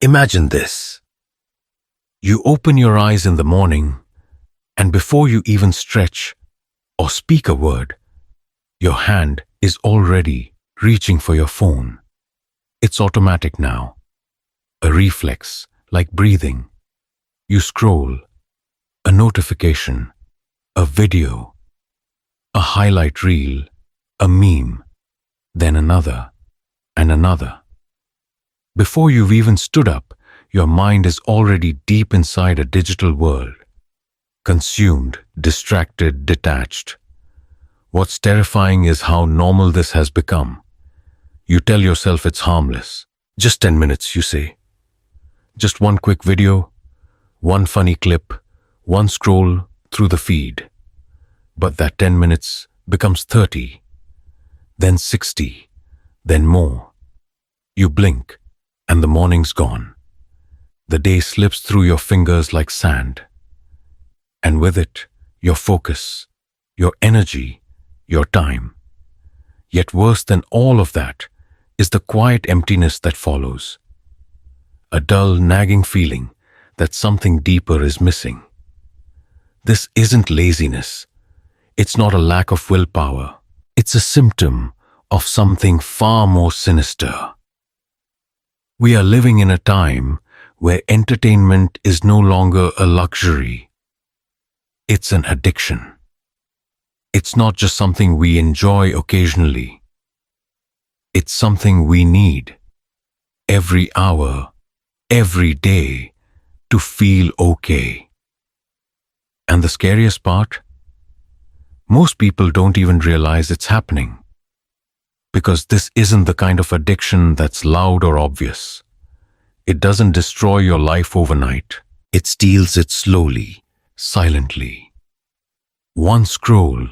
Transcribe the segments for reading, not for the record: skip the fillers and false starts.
Imagine this. You open your eyes in the morning, and before you even stretch or speak a word, your hand is already reaching for your phone. It's automatic now, a reflex like breathing. You scroll, a notification, a video, a highlight reel, a meme, then another and another. Before you've even stood up, your mind is already deep inside a digital world, consumed, distracted, detached. What's terrifying is how normal this has become. You tell yourself it's harmless. Just 10 minutes, you say. Just one quick video, one funny clip, one scroll through the feed. But that 10 minutes becomes 30, then 60, then more. You blink, and the morning's gone. The day slips through your fingers like sand. And with it, your focus, your energy, your time. Yet worse than all of that is the quiet emptiness that follows. A dull, nagging feeling that something deeper is missing. This isn't laziness. It's not a lack of willpower. It's a symptom of something far more sinister. We are living in a time where entertainment is no longer a luxury. It's an addiction. It's not just something we enjoy occasionally. It's something we need every hour, every day to feel okay. And the scariest part? Most people don't even realize it's happening. Because this isn't the kind of addiction that's loud or obvious. It doesn't destroy your life overnight. It steals it slowly, silently. One scroll,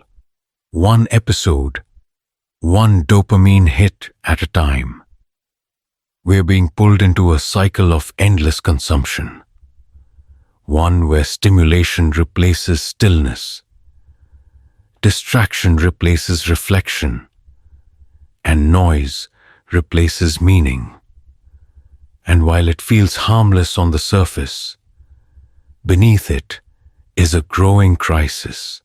one episode, one dopamine hit at a time. We're being pulled into a cycle of endless consumption. One where stimulation replaces stillness, distraction replaces reflection, and noise replaces meaning. And while it feels harmless on the surface, beneath it is a growing crisis.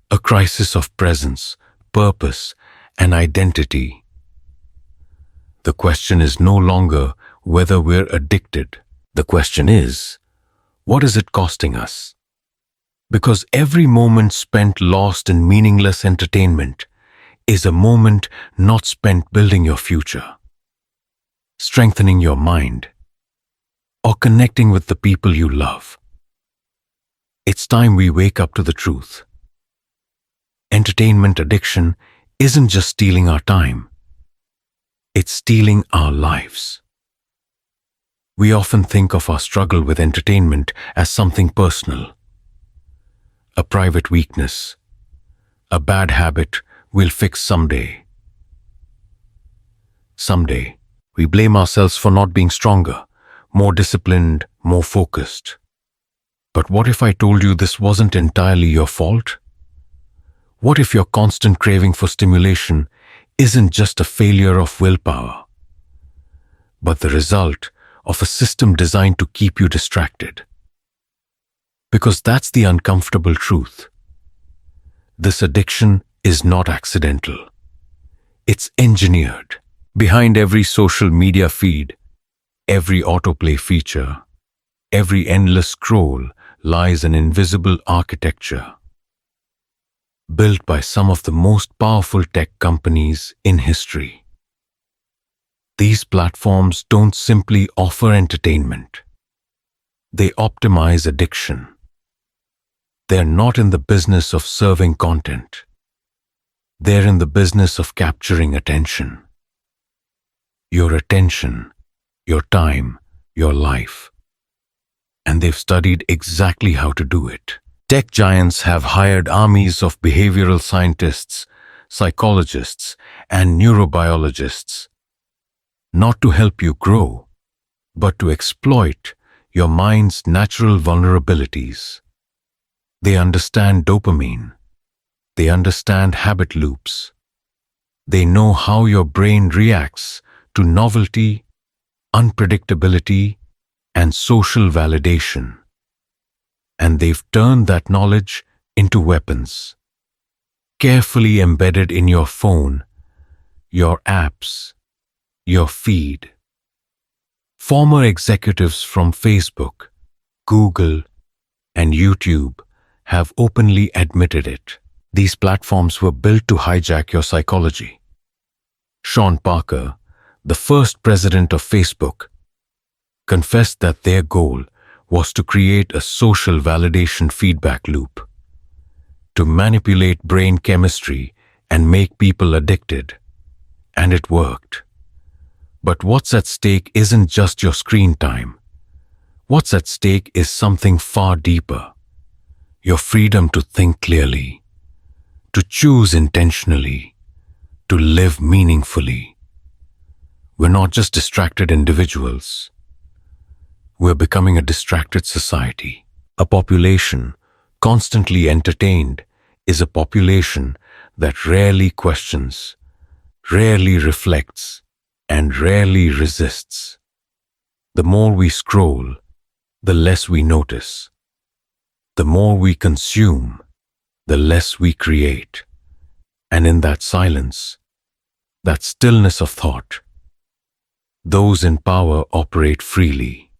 A crisis of presence, purpose, and identity. The question is no longer whether we're addicted. The question is, what is it costing us? Because every moment spent lost in meaningless entertainment is a moment not spent building your future, strengthening your mind, or connecting with the people you love. It's time we wake up to the truth. Entertainment addiction isn't just stealing our time. It's stealing our lives. We often think of our struggle with entertainment as something personal, a private weakness, a bad habit we'll fix someday. Someday, we blame ourselves for not being stronger, more disciplined, more focused. But what if I told you this wasn't entirely your fault? What if your constant craving for stimulation isn't just a failure of willpower, but the result of a system designed to keep you distracted? Because that's the uncomfortable truth. This addiction is not accidental. It's engineered. Behind every social media feed, every autoplay feature, every endless scroll lies an invisible architecture built by some of the most powerful tech companies in history. These platforms don't simply offer entertainment. They optimize addiction. They're not in the business of serving content. They're in the business of capturing attention. Your attention, your time, your life. And they've studied exactly how to do it. Tech giants have hired armies of behavioral scientists, psychologists, and neurobiologists, not to help you grow, but to exploit your mind's natural vulnerabilities. They understand dopamine. They understand habit loops. They know how your brain reacts to novelty, unpredictability, and social validation. And they've turned that knowledge into weapons, carefully embedded in your phone, your apps, your feed. Former executives from Facebook, Google, and YouTube have openly admitted it. These platforms were built to hijack your psychology. Sean Parker, the first president of Facebook, confessed that their goal was to create a social validation feedback loop, to manipulate brain chemistry and make people addicted. And it worked. But what's at stake isn't just your screen time. What's at stake is something far deeper. Your freedom to think clearly, to choose intentionally, to live meaningfully. We're not just distracted individuals. We're becoming a distracted society. A population constantly entertained is a population that rarely questions, rarely reflects, and rarely resists. The more we scroll, the less we notice. The more we consume, the less we create. And in that silence, that stillness of thought, those in power operate freely.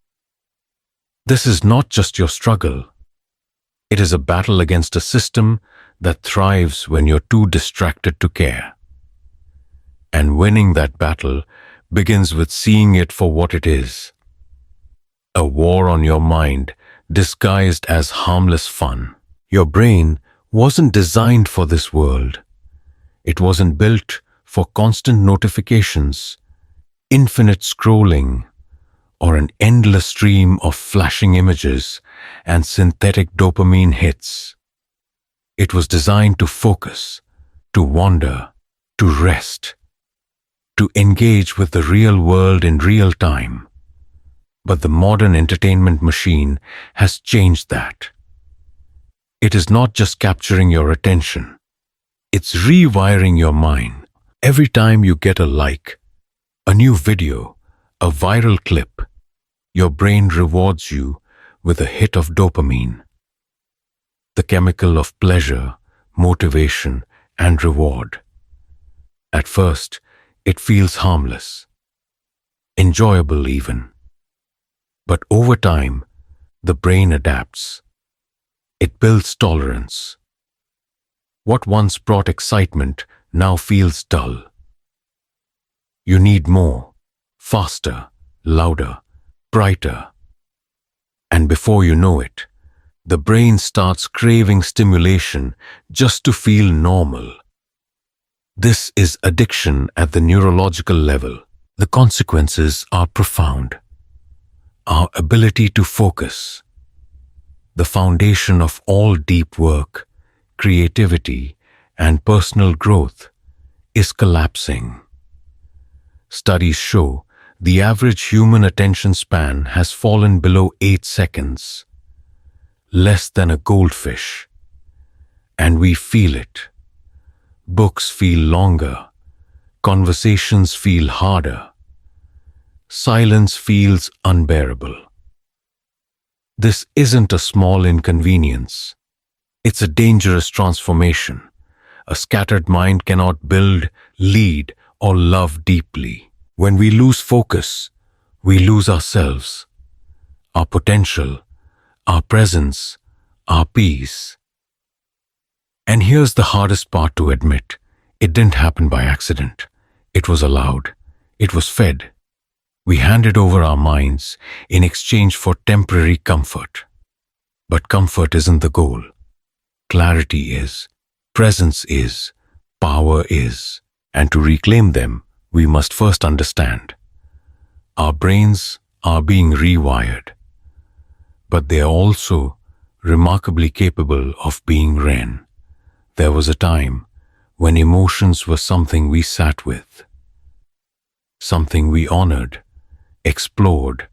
This is not just your struggle. It is a battle against a system that thrives when you're too distracted to care. And winning that battle begins with seeing it for what it is. A war on your mind disguised as harmless fun. Your brain wasn't designed for this world. It wasn't built for constant notifications, infinite scrolling, or an endless stream of flashing images and synthetic dopamine hits. It was designed to focus, to wander, to rest, to engage with the real world in real time. But the modern entertainment machine has changed that. It is not just capturing your attention. It's rewiring your mind. Every time you get a like, a new video, a viral clip, your brain rewards you with a hit of dopamine, the chemical of pleasure, motivation, and reward. At first, it feels harmless, enjoyable even. But over time, the brain adapts. It builds tolerance. What once brought excitement now feels dull. You need more, faster, louder, brighter. And before you know it, the brain starts craving stimulation just to feel normal. This is addiction at the neurological level. The consequences are profound. Our ability to focus, the foundation of all deep work, creativity, and personal growth, is collapsing. Studies show the average human attention span has fallen below 8 seconds, less than a goldfish. And we feel it. Books feel longer, conversations feel harder, silence feels unbearable. This isn't a small inconvenience. It's a dangerous transformation. A scattered mind cannot build, lead, or love deeply. When we lose focus, we lose ourselves, our potential, our presence, our peace. And here's the hardest part to admit. It didn't happen by accident. It was allowed. It was fed. We handed over our minds in exchange for temporary comfort. But comfort isn't the goal. Clarity is, presence is, power is. And to reclaim them, we must first understand. Our brains are being rewired, but they are also remarkably capable of being ren. There was a time when emotions were something we sat with, something we honored, explored,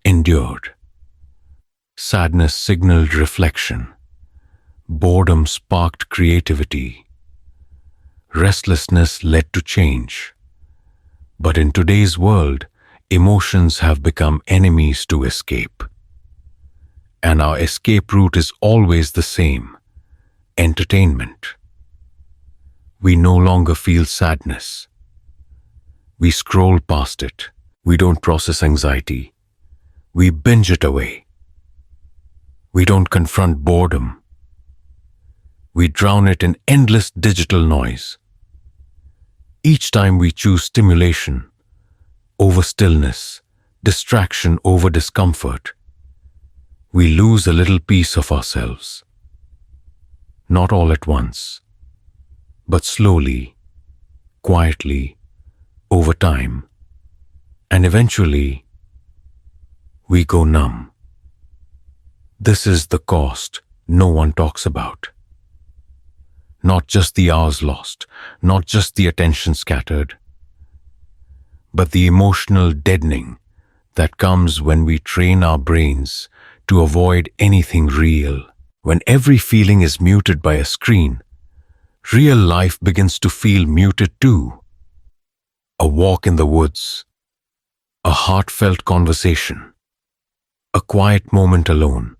endured. Sadness signaled reflection. Boredom sparked creativity. Restlessness led to change. But in today's world, Emotions have become enemies to escape. And our escape route is always the same: entertainment. We no longer feel sadness. We scroll past it. We don't process anxiety. We binge it away. We don't confront boredom. We drown it in endless digital noise. Each time we choose stimulation over stillness, distraction over discomfort, we lose a little piece of ourselves. Not all at once, but slowly, quietly, over time, and eventually, we go numb. This is the cost no one talks about. Not just the hours lost, not just the attention scattered, but the emotional deadening that comes when we train our brains to avoid anything real. When every feeling is muted by a screen, real life begins to feel muted too. A walk in the woods, a heartfelt conversation, a quiet moment alone.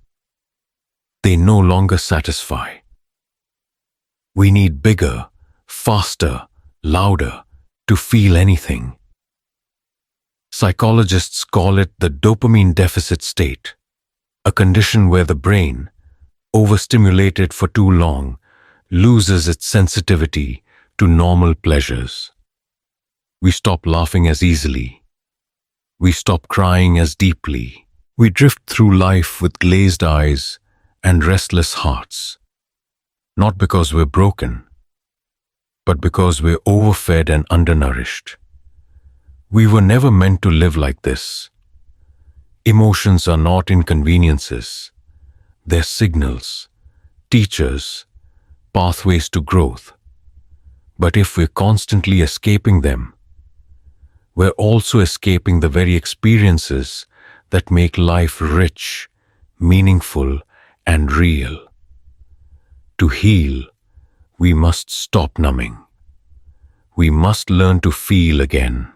They no longer satisfy. We need bigger, faster, louder to feel anything. Psychologists call it the dopamine deficit state, a condition where the brain, overstimulated for too long, loses its sensitivity to normal pleasures. We stop laughing as easily. We stop crying as deeply. We drift through life with glazed eyes and restless hearts. Not because we're broken, but because we're overfed and undernourished. We were never meant to live like this. Emotions are not inconveniences. They're signals, teachers, pathways to growth. But if we're constantly escaping them, we're also escaping the very experiences that make life rich, meaningful, and real. To heal, we must stop numbing. We must learn to feel again.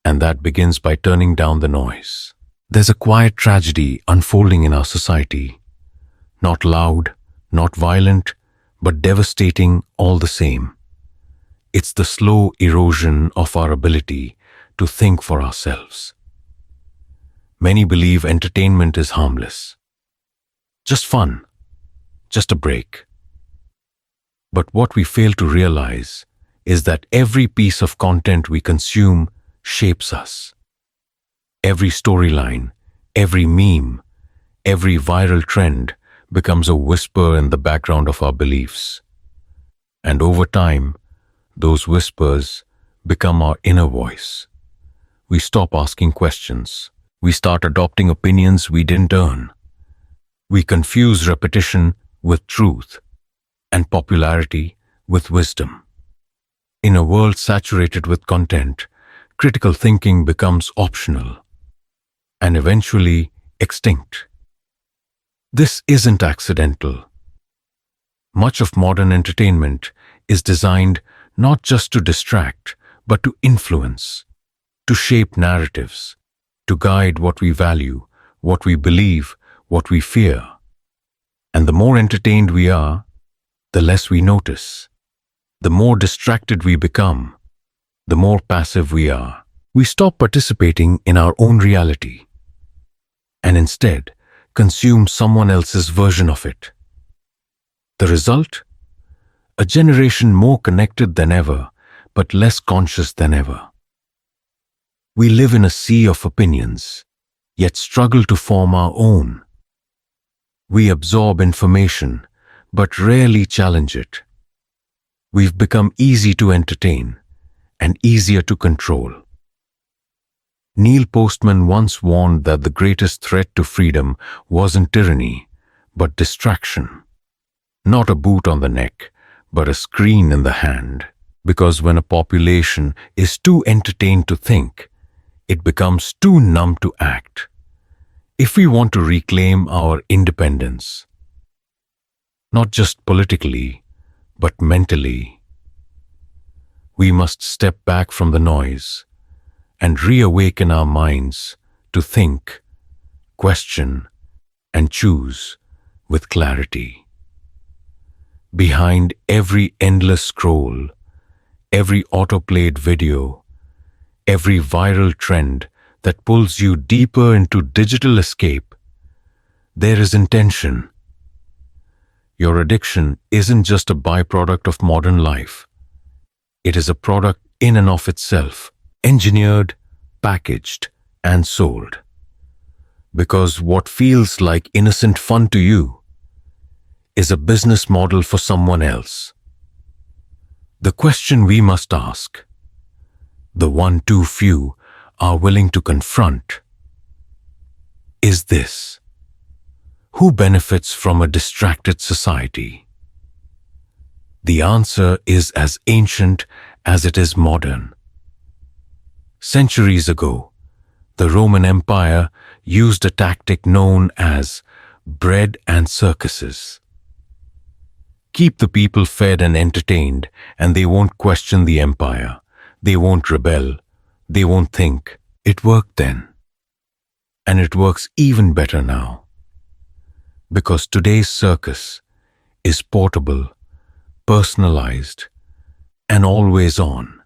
And that begins by turning down the noise. There's a quiet tragedy unfolding in our society. Not loud, not violent, but devastating all the same. It's the slow erosion of our ability to think for ourselves. Many believe entertainment is harmless. Just fun. Just a break. But what we fail to realize is that every piece of content we consume shapes us. Every storyline, every meme, every viral trend becomes a whisper in the background of our beliefs. And over time, those whispers become our inner voice. We stop asking questions. We start adopting opinions we didn't earn. We confuse repetition with truth and popularity with wisdom. In a world saturated with content, critical thinking becomes optional and eventually extinct. This isn't accidental. Much of modern entertainment is designed not just to distract, but to influence, to shape narratives, to guide what we value, what we believe, what we fear. And the more entertained we are, the less we notice. The more distracted we become, the more passive we are. We stop participating in our own reality and instead consume someone else's version of it. The result? A generation more connected than ever, but less conscious than ever. We live in a sea of opinions, yet struggle to form our own. We absorb information, but rarely challenge it. We've become easy to entertain and easier to control. Neil Postman once warned that the greatest threat to freedom wasn't tyranny, but distraction. Not a boot on the neck, but a screen in the hand. Because when a population is too entertained to think, it becomes too numb to act. If we want to reclaim our independence, not just politically, but mentally, we must step back from the noise and reawaken our minds to think, question, and choose with clarity. Behind every endless scroll, every autoplayed video, every viral trend that pulls you deeper into digital escape, there is intention. Your addiction isn't just a byproduct of modern life. It is a product in and of itself, engineered, packaged, and sold. Because what feels like innocent fun to you is a business model for someone else. The question we must ask, the one too few are willing to confront, is this: who benefits from a distracted society? The answer is as ancient as it is modern. Centuries ago, the Roman Empire used a tactic known as bread and circuses. Keep the people fed and entertained, and they won't question the empire. They won't rebel. They won't think. It worked then. And it works even better now. Because today's circus is portable, personalized, and always on.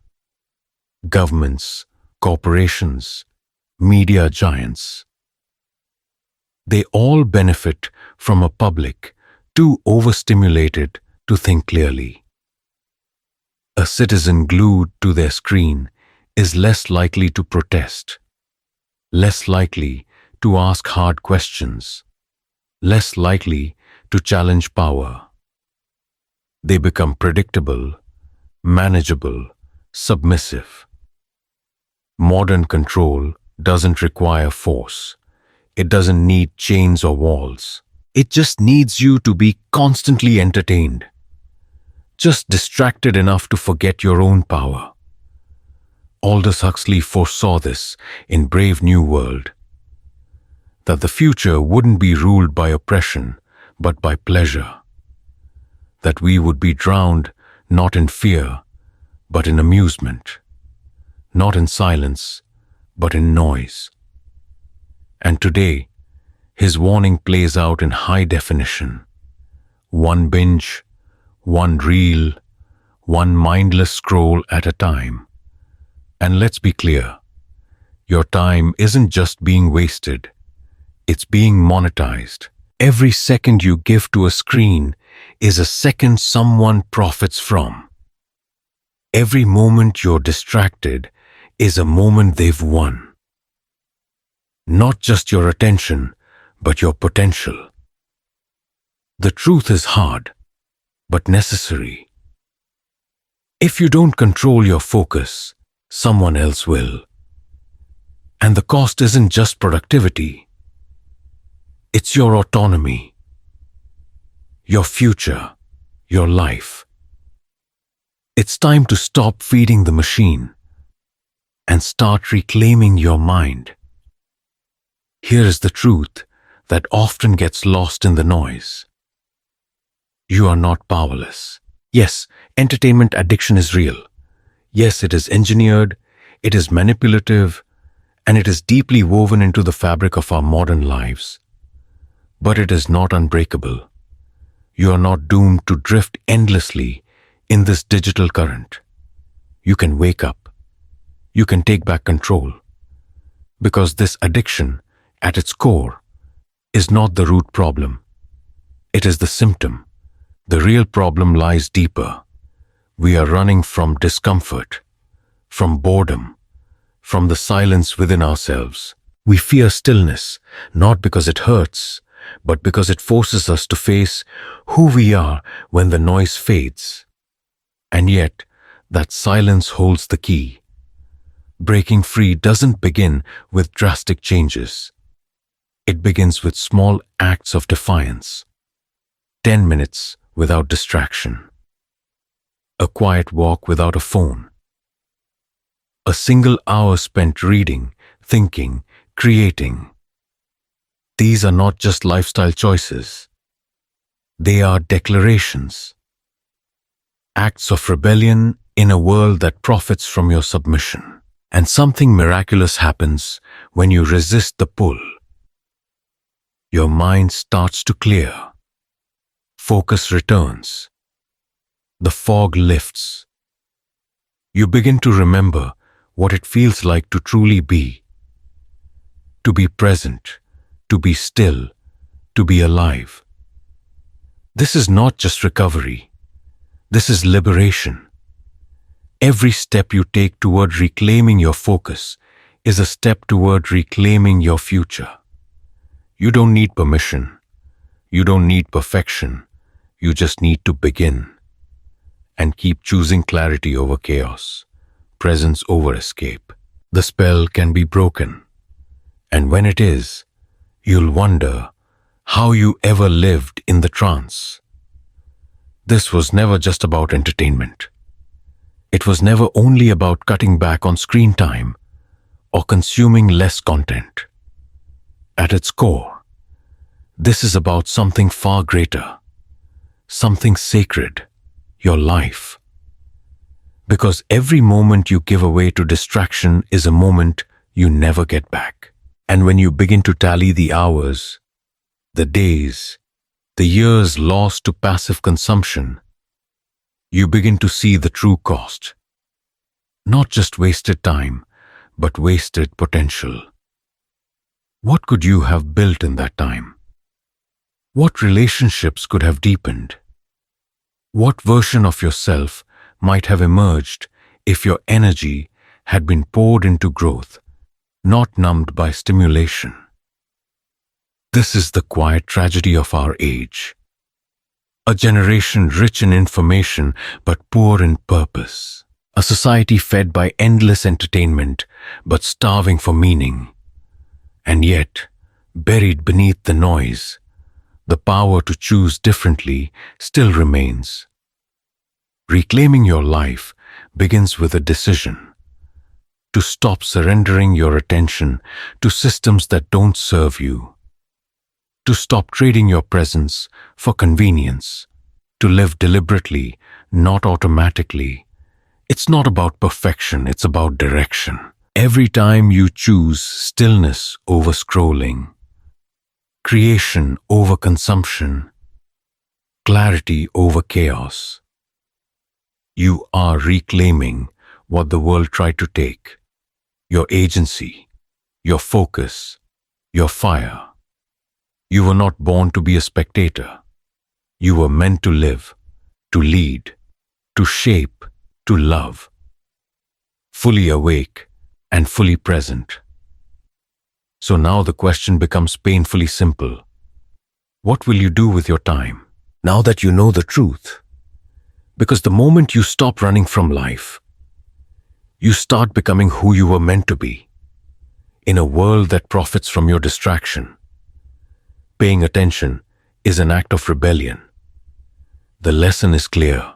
Governments, corporations, media giants, they all benefit from a public too overstimulated to think clearly. A citizen glued to their screen is less likely to protest, less likely to ask hard questions, less likely to challenge power. They become predictable, manageable, submissive. Modern control doesn't require force. It doesn't need chains or walls. It just needs you to be constantly entertained, just distracted enough to forget your own power. Aldous Huxley foresaw this in Brave New World, that the future wouldn't be ruled by oppression, but by pleasure. That we would be drowned not in fear, but in amusement. Not in silence, but in noise. And today, his warning plays out in high definition. One binge, one reel, one mindless scroll at a time. And let's be clear, your time isn't just being wasted, it's being monetized. Every second you give to a screen is a second someone profits from. Every moment you're distracted is a moment they've won. Not just your attention, but your potential. The truth is hard, but necessary. If you don't control your focus, someone else will. And the cost isn't just productivity. It's your autonomy, your future, your life. It's time to stop feeding the machine and start reclaiming your mind. Here is the truth that often gets lost in the noise. You are not powerless. Yes, entertainment addiction is real. Yes, it is engineered, it is manipulative, and it is deeply woven into the fabric of our modern lives. But it is not unbreakable. You are not doomed to drift endlessly in this digital current. You can wake up. You can take back control. Because this addiction, at its core, is not the root problem. It is the symptom. The real problem lies deeper. We are running from discomfort, from boredom, from the silence within ourselves. We fear stillness, not because it hurts, but because it forces us to face who we are when the noise fades. And yet, that silence holds the key. Breaking free doesn't begin with drastic changes. It begins with small acts of defiance. 10 minutes without distraction. A quiet walk without a phone. A single hour spent reading, thinking, creating. These are not just lifestyle choices. They are declarations. Acts of rebellion in a world that profits from your submission. And something miraculous happens when you resist the pull. Your mind starts to clear. Focus returns. The fog lifts. You begin to remember what it feels like to truly be. To be present, to be still, to be alive. This is not just recovery. This is liberation. Every step you take toward reclaiming your focus is a step toward reclaiming your future. You don't need permission. You don't need perfection. You just need to begin. And keep choosing clarity over chaos, presence over escape. The spell can be broken. And when it is, you'll wonder how you ever lived in the trance. This was never just about entertainment. It was never only about cutting back on screen time or consuming less content. At its core, this is about something far greater, something sacred, your life. Because every moment you give away to distraction is a moment you never get back. And when you begin to tally the hours, the days, the years lost to passive consumption, you begin to see the true cost. Not just wasted time, but wasted potential. What could you have built in that time? What relationships could have deepened? What version of yourself might have emerged if your energy had been poured into growth, not numbed by stimulation? This is the quiet tragedy of our age. A generation rich in information but poor in purpose. A society fed by endless entertainment but starving for meaning. And yet, buried beneath the noise, the power to choose differently still remains. Reclaiming your life begins with a decision to stop surrendering your attention to systems that don't serve you, to stop trading your presence for convenience, to live deliberately, not automatically. It's not about perfection, it's about direction. Every time you choose stillness over scrolling, creation over consumption, clarity over chaos, you are reclaiming what the world tried to take: your agency, your focus, your fire. You were not born to be a spectator. You were meant to live, to lead, to shape, to love. Fully awake and fully present. So now the question becomes painfully simple. What will you do with your time, now that you know the truth? Because the moment you stop running from life, you start becoming who you were meant to be, in a world that profits from your distraction. Paying attention is an act of rebellion. The lesson is clear.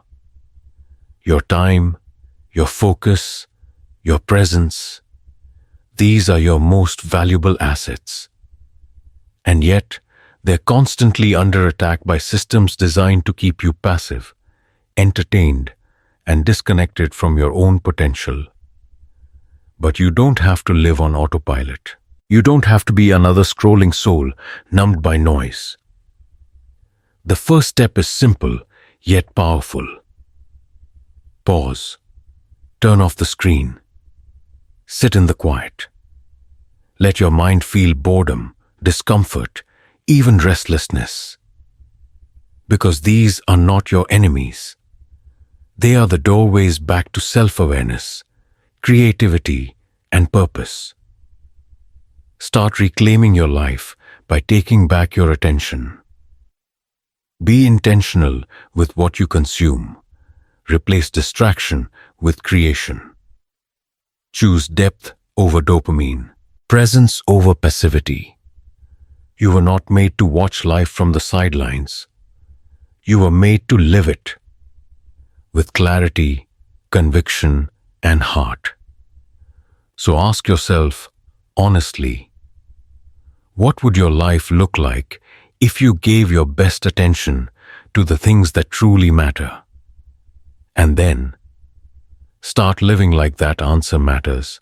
Your time, your focus, your presence, these are your most valuable assets. And yet, they're constantly under attack by systems designed to keep you passive, entertained, and disconnected from your own potential. But you don't have to live on autopilot. You don't have to be another scrolling soul numbed by noise. The first step is simple, yet powerful. Pause. Turn off the screen. Sit in the quiet. Let your mind feel boredom, discomfort, even restlessness. Because these are not your enemies. They are the doorways back to self-awareness, creativity, and purpose. Start reclaiming your life by taking back your attention. Be intentional with what you consume. Replace distraction with creation. Choose depth over dopamine, presence over passivity. You were not made to watch life from the sidelines. You were made to live it with clarity, conviction, and heart. So ask yourself honestly, what would your life look like if you gave your best attention to the things that truly matter? And then, start living like that answer matters